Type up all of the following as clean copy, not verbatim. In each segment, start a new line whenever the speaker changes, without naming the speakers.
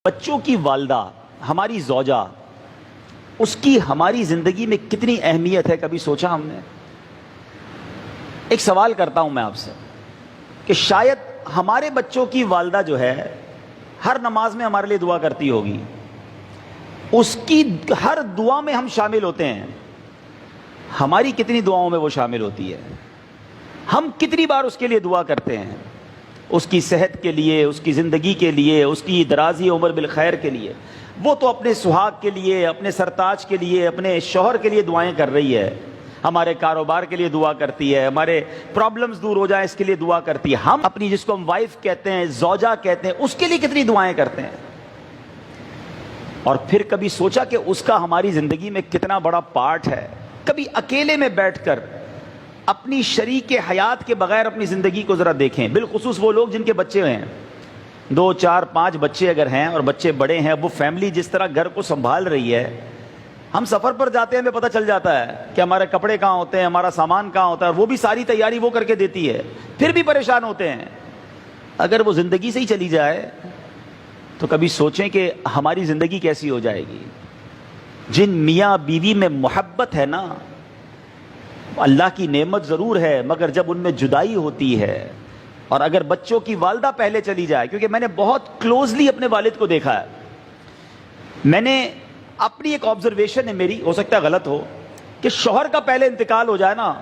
بچوں کی والدہ ہماری زوجہ، اس کی ہماری زندگی میں کتنی اہمیت ہے، کبھی سوچا ہم نے؟ ایک سوال کرتا ہوں میں آپ سے کہ شاید ہمارے بچوں کی والدہ جو ہے ہر نماز میں ہمارے لیے دعا کرتی ہوگی، اس کی ہر دعا میں ہم شامل ہوتے ہیں، ہماری کتنی دعاؤں میں وہ شامل ہوتی ہے؟ ہم کتنی بار اس کے لیے دعا کرتے ہیں، اس کی صحت کے لیے، اس کی زندگی کے لیے، اس کی درازی عمر بالخیر کے لیے؟ وہ تو اپنے سہاگ کے لیے، اپنے سرتاج کے لیے، اپنے شوہر کے لیے دعائیں کر رہی ہے، ہمارے کاروبار کے لیے دعا کرتی ہے، ہمارے پرابلمز دور ہو جائیں اس کے لیے دعا کرتی ہے۔ ہم اپنی، جس کو ہم وائف کہتے ہیں، زوجہ کہتے ہیں، اس کے لیے کتنی دعائیں کرتے ہیں؟ اور پھر کبھی سوچا کہ اس کا ہماری زندگی میں کتنا بڑا پارٹ ہے؟ کبھی اکیلے میں بیٹھ کر اپنی شریک حیات کے بغیر اپنی زندگی کو ذرا دیکھیں، بالخصوص وہ لوگ جن کے بچے ہیں، 2 4 5 بچے اگر ہیں اور بچے بڑے ہیں، وہ فیملی جس طرح گھر کو سنبھال رہی ہے۔ ہم سفر پر جاتے ہیں، ہمیں پتہ چل جاتا ہے کہ ہمارے کپڑے کہاں ہوتے ہیں، ہمارا سامان کہاں ہوتا ہے، وہ بھی ساری تیاری وہ کر کے دیتی ہے، پھر بھی پریشان ہوتے ہیں۔ اگر وہ زندگی سے ہی چلی جائے تو کبھی سوچیں کہ ہماری زندگی کیسی ہو جائے گی؟ جن میاں بیوی میں محبت ہے نا، اللہ کی نعمت ضرور ہے، مگر جب ان میں جدائی ہوتی ہے، اور اگر بچوں کی والدہ پہلے چلی جائے، کیونکہ میں نے بہت کلوزلی اپنے والد کو دیکھا ہے، میں نے اپنی ایک آبزرویشن ہے میری، ہو سکتا ہے غلط ہو، کہ شوہر کا پہلے انتقال ہو جائے نا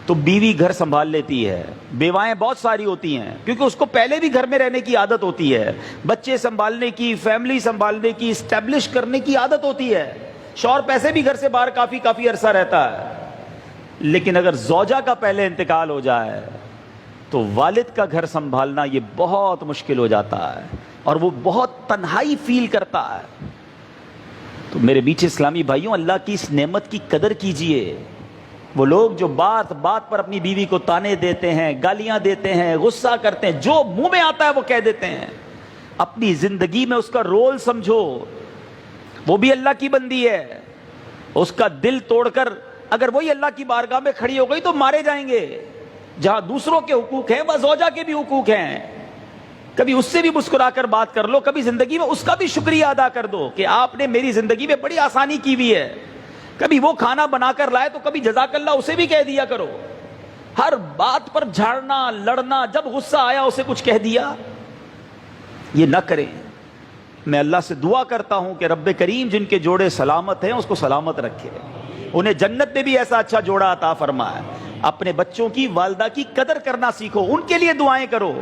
تو بیوی گھر سنبھال لیتی ہے، بیوائیں بہت ساری ہوتی ہیں، کیونکہ اس کو پہلے بھی گھر میں رہنے کی عادت ہوتی ہے، بچے سنبھالنے کی، فیملی سنبھالنے کی، اسٹیبلش کرنے کی عادت ہوتی ہے۔ شوہر پیسے بھی گھر سے باہر کافی عرصہ رہتا ہے، لیکن اگر زوجہ کا پہلے انتقال ہو جائے تو والد کا گھر سنبھالنا یہ بہت مشکل ہو جاتا ہے، اور وہ بہت تنہائی فیل کرتا ہے۔ تو میرے میٹھے اسلامی بھائیوں، اللہ کی اس نعمت کی قدر کیجئے۔ وہ لوگ جو بات بات پر اپنی بیوی کو تانے دیتے ہیں، گالیاں دیتے ہیں، غصہ کرتے ہیں، جو منہ میں آتا ہے وہ کہہ دیتے ہیں، اپنی زندگی میں اس کا رول سمجھو، وہ بھی اللہ کی بندی ہے، اس کا دل توڑ کر اگر وہی اللہ کی بارگاہ میں کھڑی ہو گئی تو مارے جائیں گے۔ جہاں دوسروں کے حقوق ہیں وہاں زوجہ کے بھی حقوق ہیں، کبھی اس سے بھی مسکرا کر بات کر لو، کبھی زندگی میں اس کا بھی شکریہ ادا کر دو کہ آپ نے میری زندگی میں بڑی آسانی کی ہوئی ہے۔ کبھی وہ کھانا بنا کر لائے تو کبھی جزاک اللہ اسے بھی کہہ دیا کرو۔ ہر بات پر جھاڑنا، لڑنا، جب غصہ آیا اسے کچھ کہہ دیا، یہ نہ کریں۔ میں اللہ سے دعا کرتا ہوں کہ رب کریم جن کے جوڑے سلامت ہیں اس کو سلامت رکھے، انہیں جنت میں بھی ایسا اچھا جوڑا عطا فرمائے۔ اپنے بچوں کی، والدہ کی قدر کرنا سیکھو، ان کے لیے دعائیں کرو۔